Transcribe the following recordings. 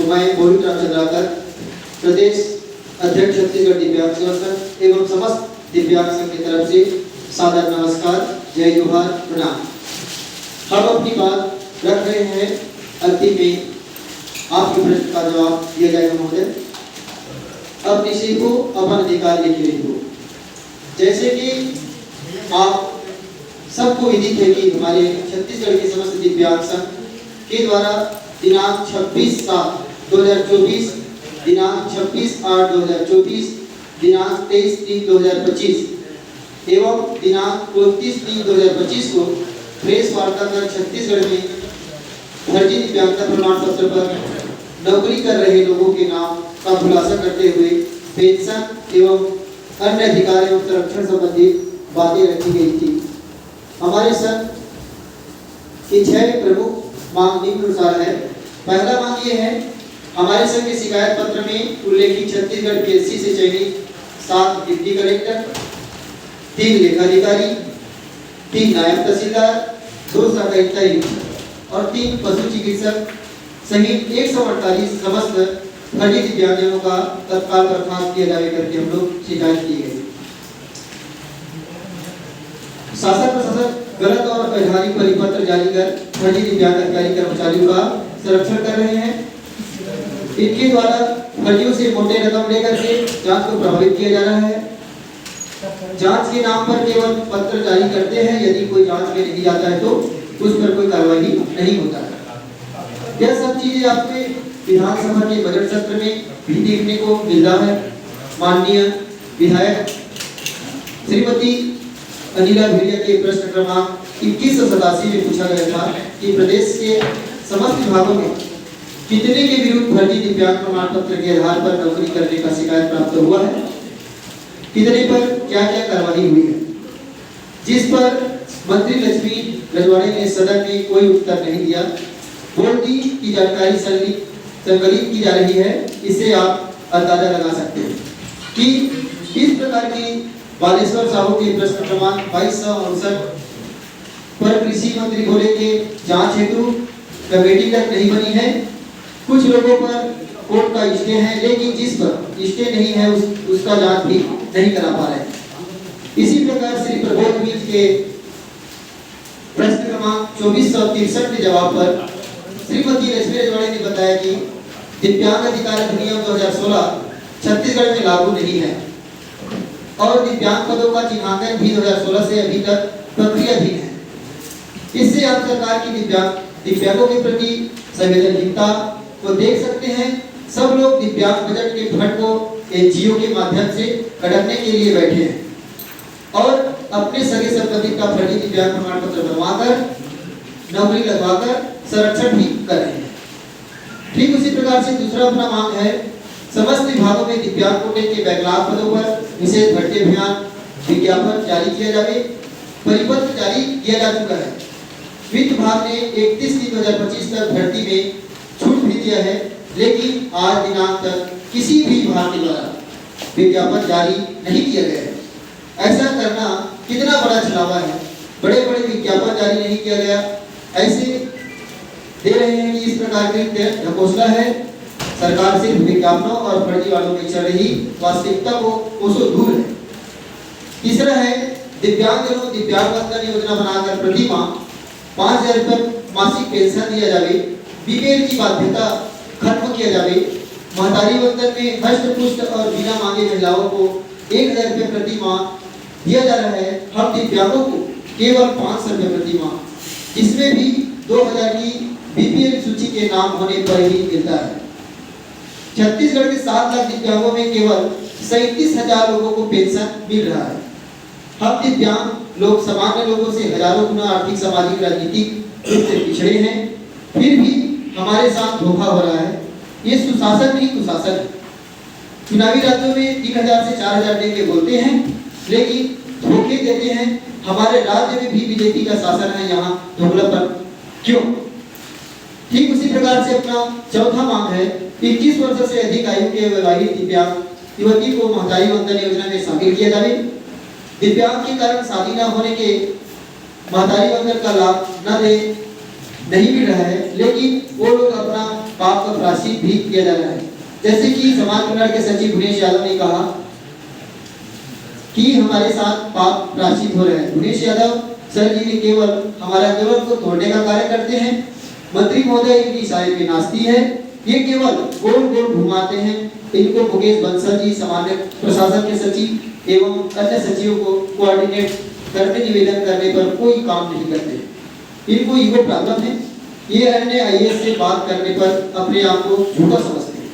तो मैं बोलू चंद्राकर, प्रदेश अध्यक्ष छत्तीसगढ़ दिव्यांग सेवा संघ एवं समस्त दिव्यांग संघ की तरफ से सादर नमस्कार, जय जोहार, प्रणाम। हम अपनी बात रख रहे हैं, अंतिम में आपके प्रश्न का जवाब दिया जाएगा महोदय। अब किसी को अपन अधिकार लिखे हो, जैसे कि आप सबको विदित है कि हमारे छत्तीसगढ़ के समस्त दिव्यांग संघ के द्वारा दिनांक 26/7/2024, दिनांक 26/8/2024, दिनांक 23/3/2025 एवं दिनांक 29/3/2025 को प्रेस वार्ता कर छत्तीसगढ़ में फर्जी दिव्यांगता प्रमाण पत्र पर नौकरी कर रहे लोगों के नाम का खुलासा करते हुए पेंशन एवं अन्य अधिकार एवं संरक्षण संबंधी बातें रखी गई थी। हमारे संघ की 6 प्रमुख मांग निम्नानुसार है। पहला मांग ये है, हमारे संघ के शिकायत पत्र में उल्लेखित छत्तीसगढ़ पीएससी से चयनित 7 डिप्टी कलेक्टर, 3 लेखाधिकारी, 3 नायब तहसीलदार, 2 सहकारिता निरीक्षक और 3 पशु चिकित्सक सहित 148 समस्त फर्जी दिव्यांगजनों का तत्काल बर्खास्त किया जाए करके हम लोग शिकायत की गई। शासन प्रशासन गलत और वैधानिक परिपत्र जारी कर फर्जी दिव्यांग अधिकारी कर्मचारियों का संरक्षण कर रहे हैं। इनके द्वारा फर्जियों से मोटे रकम लेकर के जांच को प्रभावित किया जा रहा है। जांच के नाम पर केवल पत्र जारी करते हैं, यदि कोई जांच में नहीं जाता है तो उस पर कोई कार्रवाई नहीं होता है। यह सब चीजें आपके विधानसभा के बजट सत्र में भी देखने को मिल रहा है। माननीय विधायक श्रीमती अनिला भेड़िया के प्रश्न क्रमांक 2187 में पूछा गया था कि प्रदेश के समस्त विभागों में कितने के विरुद्ध फर्जी दिव्यांग प्रमाण पत्र के आधार पर नौकरी करने का शिकायत प्राप्त हुआ है, कितने पर क्या क्या कार्रवाई हुई है, जिस पर मंत्री लक्ष्मी रजवाड़े ने सदन में कोई उत्तर नहीं दिया। बोल दी की जानकारी संकलित की जा रही है। इससे आप अंदाजा लगा सकते हैं कि इस प्रकार की बालेश्वर साहू के प्रश्न क्रमांक 2259 पर कृषि मंत्री बोले के जांच हेतु कमेटी तक नहीं बनी है। कुछ लोगों पर कोर्ट का स्टे है, लेकिन जिस पर स्टे नहीं है उसका जांच भी नहीं करा पा रहे। इसी प्रकार श्री प्रबोध मित्र के प्रश्न क्रमांक 2463 के जवाब पर श्रीमती लक्ष्मी रजवाड़े ने बताया कि दिव्यांग अधिकार अधिनियम 2016 छत्तीसगढ़ में लागू नहीं है और दिव्यांग पदों का चिन्हांकन भी 2016 से अभी तक प्रक्रियाधीन है। इससे आप सरकार की दिव्यांगों के प्रति संवेदनशीलता को देख सकते हैं। सब लोग दिव्यांग बजट के फंड को एनजीओ के माध्यम से कटने के लिए बैठे हैं और अपने सगे संबंधी का फर्जी दिव्यांग प्रमाण पत्र बनवाकर नौकरी लगवाकर संरक्षण भी कर रहे हैं। ठीक उसी प्रकार से दूसरा अपना मांग है, समस्त विभागों में दिव्यांग कोटे के बैकलॉग पदों पर विशेष भर्ती अभियान विज्ञापन जारी किया जाए। परिपत्र जारी किया जा चुका है। वित्त विभाग ने 31/3/2025 तक भर्ती में छूट भी दिया है, लेकिन आज दिनांक तक किसी भी विभाग के द्वारा विज्ञापन जारी नहीं किया गया है। ऐसा करना कितना बड़ा छलावा है। बड़े बड़े विज्ञापन जारी नहीं किया गया, ऐसे दे रहे हैं कि इस प्रकार के ढकोसला है। सरकार सिर्फ विज्ञापनों और फर्जी वालों में चल रही वास्तविकता को कोसों दूर है। तीसरा है, दिव्यांगजनों दिव्यांग बंधन योजना बनाकर प्रति माह 5000 रुपये मासिक पेंशन दिया जाए। बीपीएल की बाध्यता खत्म किया जाए। महतारी बंधन में हष्ट पुष्ट और बिना मांगे महिलाओं को 1000 रुपये प्रति माह दिया जा रहा है। हम दिव्यांगों को केवल 500 रुपये प्रति माह, जिसमें भी 2000 की बीपीएल सूची के नाम होने पर ही मिलता है। छत्तीसगढ़ के 7 लाख दिव्यांगों में केवल 37,000 लोगों को पेंशन मिल रहा है। हम दिव्यांग लोग सामान्य लोगों से हजारों गुना आर्थिक, सामाजिक, राजनीतिक रूप से पिछड़े हैं, फिर भी हमारे साथ धोखा हो रहा है। ये सुशासन नहीं कुशासन है। चुनावी राज्यों में 3000 से 4000 देके बोलते हैं, लेकिन धोखे देते हैं। हमारे राज्य में भी बीजेपी का शासन है, यहाँ धोखलापन क्यों? ठीक उसी प्रकार से अपना चौथा मांग है, 21 वर्ष से अधिक आयु के विवाहित दिव्यांग युवती को महतारी बंधन योजना में शामिल किया जाए। दिव्यांग के कारण शादी न होने के महतारी बंधन का लाभ न दे नहीं मिल रहा है, लेकिन वो लोग अपना पाप का प्रायश्चित भी किया जा रहा है। जैसे कि समाज कल्याण के सचिव भुवनेश यादव ने कहा कि हमारे साथ पाप प्रायश्चित हो रहे हैं। भुवनेश यादव सर जी ने केवल हमारा केवल को तोड़ने का कार्य करते हैं। मंत्री महोदय इनकी इशारे पे नाचती है, ये केवल गोल गोल घुमाते हैं। इनको मुकेश बंसल जी सामान्य प्रशासन के सचिव एवं अन्य सचिवों को कोऑर्डिनेट करने निवेदन करने पर कोई काम नहीं करते। इनको ईगो प्रॉब्लम है। ये अन्य आईएएस से बात करने पर अपने आप को झूठा समझते हैं।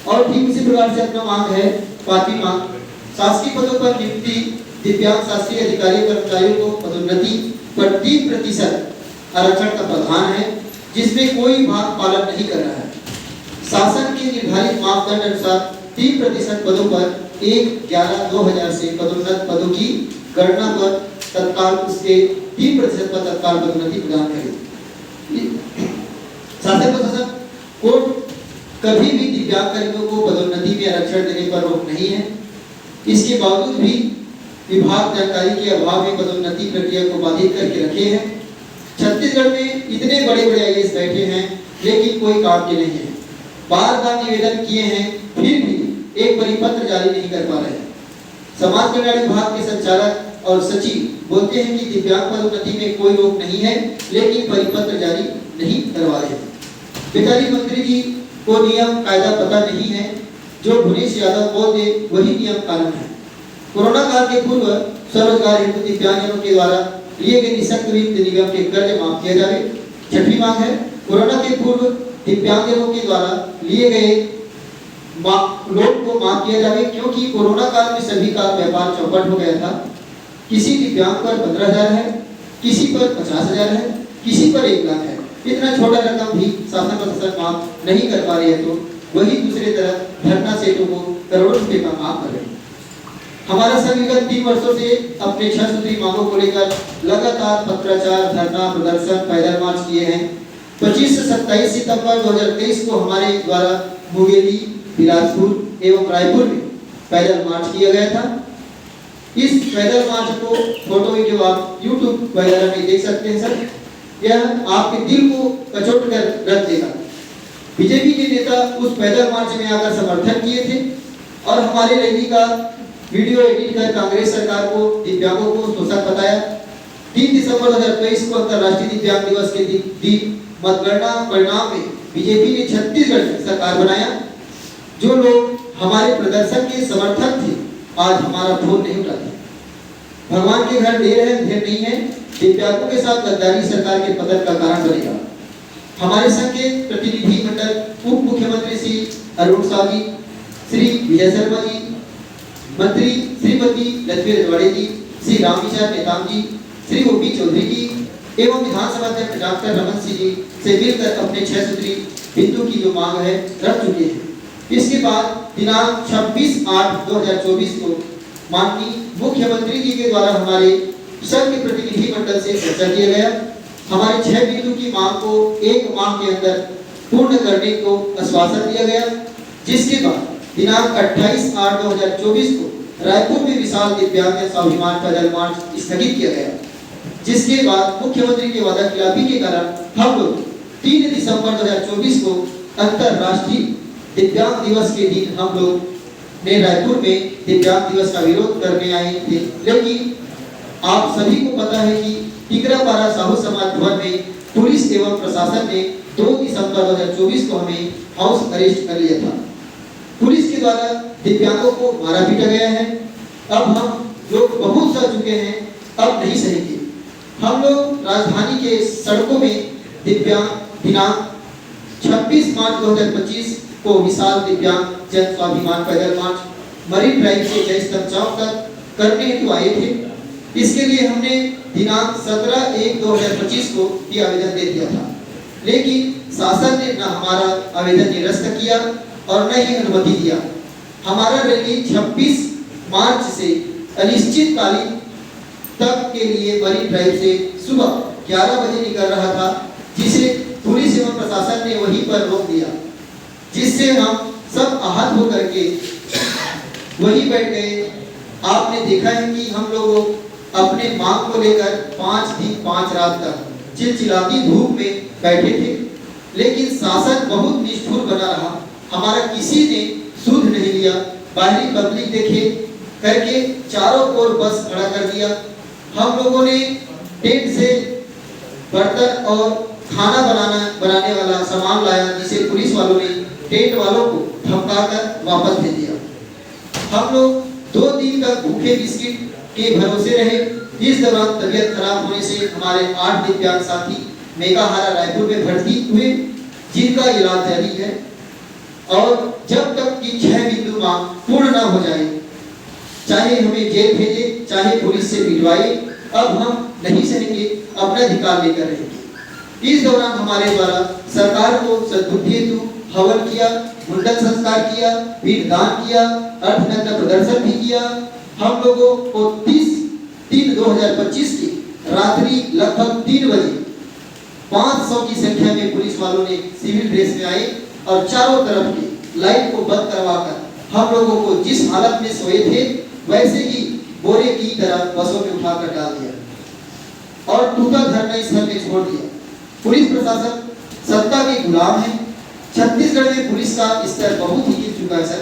और ठीक इसी प्रकार से अपना मांग है पार्टी मांग, शासकीय पदों पर नियुक्ति दिव्यांग शासकीय अधिकारियों कर्मचारियों को पदोन्नति पर 3% आरक्षण का प्रावधान है, जिसमें कोई भाग पालन नहीं कर रहा है। शासन के निर्धारित मापदंड अनुसार 3% पदों पर 1/11/2000 से पदोन्नत पदों की गणना पर तत्काल उसके 3% पर तत्काल पदोन्नति प्रदान करें। शासन प्रशासन कोर्ट कभी भी दिव्यांग कर्मियों को पदोन्नति में आरक्षण देने पर रोक नहीं है। इसके बावजूद भी विभाग जानकारी के अभाव में पदोन्नति प्रक्रिया को बाधित करके रखे हैं। छत्तीसगढ़ में इतने बड़े बड़े आईएएस बैठे हैं, लेकिन कोई काम के नहीं है। बार बार निवेदन किए हैं, फिर भी एक परिपत्र जारी नहीं कर पा रहे हैं। समाज कल्याण विभाग के संचालक और सचिव बोलते हैं कि दिव्यांग पदोन्नति में कोई रोक नहीं है, लेकिन परिपत्र जारी नहीं करवा रहे हैं। बेचारी मंत्री जी को नियम कायदा पता नहीं है। जो भुवनेश यादव बोल दे वही नियम कानून है। कोरोना काल के पूर्व स्वरोजगार हेतु दिव्यांगजनों के द्वारा लिए गए निःशक्त वित्त निगम के कर्ज माफ किया जाए। छठी मांग है कोरोना के पूर्व दिव्यांगजनों के द्वारा लिए गए लोन को माफ किया जाए, क्योंकि कोरोना काल में सभी का व्यापार चौपट हो गया था। किसी दिव्यांग पर 15,000 है, किसी पर 50,000 है, किसी पर 1 लाख है। इतना छोटा रकम भी शासन प्रशासन माफ नहीं कर पा रही है, तो वही दूसरी तरफ धरना सेठों को करोड़ों रुपए का माफ कर रहे हैं। हमारा संघ विगत 3 वर्षों से अपने 6 सूत्री मांगों को लेकर लगातार पत्राचार, धरना, प्रदर्शन, पैदल मार्च किए हैं। 25 से 27 सितंबर 2023 को हमारे द्वारा मुंगेली, बिलासपुर एवं रायपुर में पैदल मार्च किया गया था। इस पैदल मार्च को फोटो वीडियो आप YouTube वगैरह में देख सकते हैं सर। यह आपके दिल को कचोट कर रख देगा। बीजेपी के नेता उस पैदल मार्च में आकर समर्थन किए थे और हमारे रैली का वीडियो एडिट कर कांग्रेस सरकार को दिव्यांगों को शोषक बताया। 3 दिसंबर 2023 को अंतर्राष्ट्रीय दिव्यांग दिवस के दिन मतगणना परिणाम में बीजेपी ने छत्तीसगढ़ में सरकार बनाया। जो लोग हमारे प्रदर्शन के समर्थक थे, आज हमारा फोन नहीं उठाते। भगवान के घर देर है ढेर नहीं है। दिव्यांगों के साथ गद्दारी सरकार के पतन का कारण बनेगा। हमारे संघ के प्रतिनिधि मंडल उप मुख्यमंत्री श्री अरुण साव जी, श्री विजय शर्मा जी, मंत्री श्रीमती लक्ष्मी रजवाड़े जी, श्री रामविचार नेताम जी, श्री ओपी चौधरी जी एवं विधानसभा अध्यक्ष डॉक्टर रमन सिंह जी से मिलकर अपने 6 सूत्री बिंदु की जो मांग है रख चुके हैं। इसके बाद दिनांक 26/8/2024 को माननीय मुख्यमंत्री जी के द्वारा हमारे संघ के प्रतिनिधि मंडल से चर्चा किया गया। हमारे 6 बिंदु की मांग को 1 माह के अंदर पूर्ण करने को आश्वासन दिया गया। जिसके बाद दिनांक 28/8/2024 को रायपुर में विशाल दिव्यांग स्वाभिमान पैदल मार्च स्थगित किया गया। जिसके बाद मुख्यमंत्री के वादा खिलाफी के कारण हम लोग 3 दिसंबर 2024 को अंतरराष्ट्रीय दिव्यांग दिवस के दिन हम लोग ने रायपुर में दिव्यांग दिवस का विरोध करने आए थे। लेकिन आप सभी को पता है कि टिकरापारा साहू समाज भवन में पुलिस एवं प्रशासन ने 2 दिसंबर 2024 को हमें हाउस अरेस्ट कर लिया था। पुलिस के द्वारा दिव्यांगों को मारा पीटा गया है। अब हम लोग बहुत सह चुके हैं, अब नहीं सहेंगे। हम लोग राजधानी के सड़कों में दिनांक 26 मार्च 2025 को विशाल दिव्यांग जन स्वाभिमान पैदल मार्च मरीन ड्राइव से जय स्तंभ चौक तक करने हेतु आए थे। इसके लिए हमने दिनांक 17/1/2025 को ये आवेदन दे दिया था, लेकिन शासन ने न हमारा आवेदन निरस्त किया और न ही अनुमति दिया। हमारा रैली 26 मार्च से अनिश्चितकालीन तक के लिए मरीन ड्राइव से सुबह 11 बजे निकल रहा था, जिसे पुलिस एवं प्रशासन ने वहीं पर रोक दिया, जिससे हम सब आहत होकर के वहीं बैठ गए। आपने देखा है कि हम लोग अपने मांग को लेकर 5 दिन 5 रात तक चिलचिलाती धूप में बैठे थे। लेकिन शासन बहुत निष्ठुर बना रहा। हमारा किसी ने सुध नहीं लिया। बाहरी पब्लिक देखे करके चारों ओर बस खड़ा कर दिया। हम लोगों ने टेंट से बर्तन और खाना बनाने वाला सामान लाया, जिसे पुलिस वालों ने टेंट वालों को धमकाकर वापस भेज दिया। हम लोग 2 दिन तक भूखे बिस्किट के भरोसे रहे। इस दौरान तबीयत खराब होने से हमारे 8 दिव्यांग साथी मेघाहारा रायपुर में भर्ती हुए, जिनका इलाज जारी है। और जब तक कि 6 बिंदु मांग पूर्ण न हो जाए, चाहे हमें जेल भेजे, चाहे पुलिस से पिटवाए, अब हम नहीं सहेंगे, अपना अधिकार लेकर रहेंगे। इस दौरान हमारे द्वारा सरकार को सद्बुद्धि हेतु हवन किया, मुंडन संस्कार किया, पीठ दान किया, अर्थनग्न प्रदर्शन भी किया। हम लोगों को 30/3/2025 की रात्रि लगभग 3 बजे 500 की संख्या में पुलिस वालों ने सिविल ड्रेस में आए और चारों तरफ की लाइट को बंद करवाकर हम लोगों को जिस हालत में सोए थे वैसे ही बोरे की तरह बसों में उठाकर डाल दिया और टूटा धरना स्थल में छोड़ दिया। पुलिस प्रशासन सत्ता के गुलाम है। छत्तीसगढ़ में पुलिस का स्तर बहुत ही गिर चुका है सर।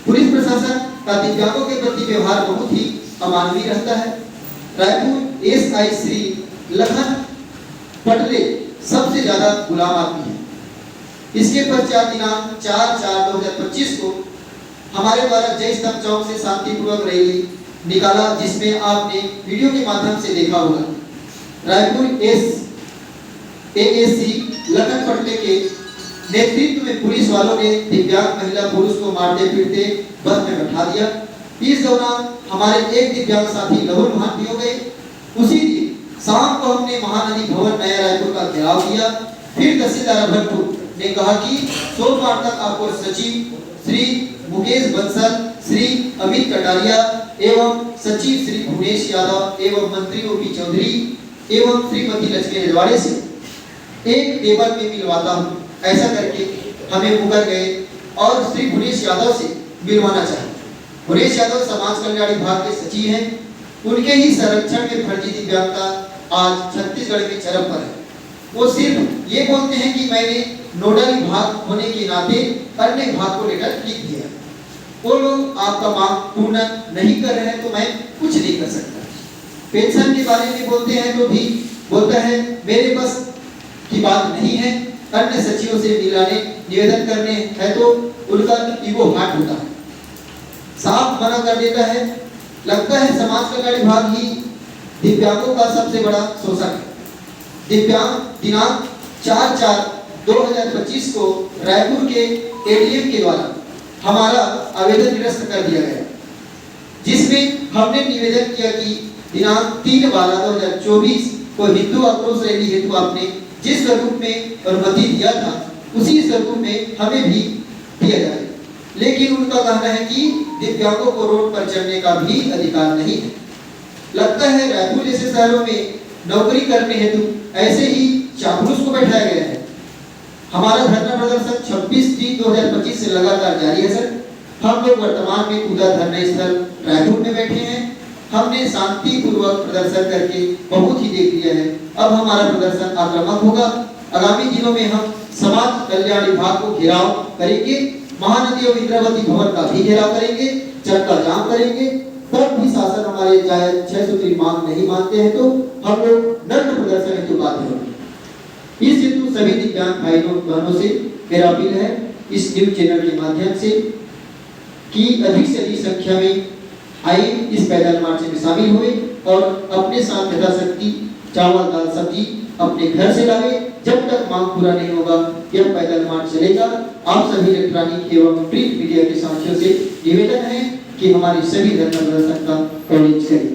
पुलिस प्रशासन का दिव्यांगों के प्रति व्यवहार बहुत ही अमानवीय रहता है। रायपुर एसआई श्री लखन पटले सबसे ज्यादा गुलाम आदमी है। इसके पश्चात दिनांक 4/4/2025 को हमारे द्वारा जय स्तंभ चौक से शांतिपूर्वक रैली निकाला, जिसमें आपने वीडियो के माध्यम से देखा होगा। रायपुर एएससी लखन पटले के नेतृत्व में पुलिस वालों ने दिव्यांग महिला पुरुष को मारते पीटते बस में बैठा दिया। इस दौरान हमारे एक दिव्यांग साथी लहूलुहान भी हो गए। उसी दिन शाम को हमने महानदी भवन नया रायपुर का घेराव किया। फिर तहसीलदार भरतपुर ने कहा कि सोमवार तक आपको सचिव श्री मुकेश बंसल, श्री अमित कटारिया एवं सचिव श्री भुवनेश यादव एवं मंत्री ओपी चौधरी एवं श्रीमती लक्ष्मी रजवाड़े से एक टेबल में मिलवाता हूँ। ऐसा करके हमें मुकर गए और श्री भुवनेश यादव से मिलवाना चाहिए। भुवनेश यादव समाज कल्याण विभाग के सचिव हैं। उनके ही संरक्षण में फर्जी दिव्यांगता आज छत्तीसगढ़ में चरम पर है। वो सिर्फ ये बोलते हैं कि मैंने नोडल विभाग होने के नाते अन्य विभाग को लेटर लिख दिया। वो लोग आपका मांग पूर्ण नहीं कर रहे हैं तो मैं कुछ नहीं कर सकता। पेंशन के बारे में बोलते हैं तो भी बोलता है मेरे बस की बात नहीं है, अन्य सचिवों से मिलाने निवेदन करने है तो उनका ईगो हार्ट होता है, साफ मना कर देता है। लगता है समाज कल्याण विभाग ही दिव्यांगों का सबसे बड़ा शोषक है। दिव्यांग दिनांक 4/4/2025 को रायपुर के एडीएम के द्वारा हमारा आवेदन निरस्त कर दिया गया, जिसमें हमने निवेदन किया कि दिनांक 3/12/2024 को हिंदू आक्रोश रैली हेतु आपने जिस स्वरूप में अनुमति दिया था उसी स्वरूप में हमें भी दिया जाए। लेकिन उनका कहना है कि दिव्यांगों को रोड पर चलने का भी अधिकार नहीं है। लगता है रायपुर जैसे शहरों में नौकरी करने हेतु ऐसे ही चापलूस को बैठाया गया है। हमारा धरना प्रदर्शन 26/3/2025 से लगातार जारी है सर। हम लोग वर्तमान में पूरा धरना स्थल रायपुर में बैठे हैं। हमने शांतिपूर्वक प्रदर्शन करके बहुत ही देख लिया है। अब हमारा प्रदर्शन आक्रामक होगा। आगामी दिनों में हम समाज कल्याण विभाग को घेराव करेंगे, महानदी और इंद्रावती भवन का भी घेराव करेंगे, चक्का जाम करेंगे। तब भी शासन हमारे चाहे 6 सूत्री मांग नहीं मानते हैं तो हम लोग नग्न प्रदर्शन हेतु बाध्य होंगे। इस हेतु सभी दिव्यांग भाइयों बहनों से मेरा अपील है इस न्यूज चैनल के माध्यम से कि अधिक से अधिक संख्या में आए, इस पैदल मार्च में शामिल हुए और अपने साथ यथाशक्ति चावल दाल सब्जी अपने घर से लावे। जब तक मांग पूरा नहीं होगा यह पैदल मार्च चलेगा। आप सभी इलेक्ट्रॉनिक एवं प्रिंट मीडिया के साथियों से निवेदन है कि हमारी सभी धरना प्रदर्शन का कवरेज करें।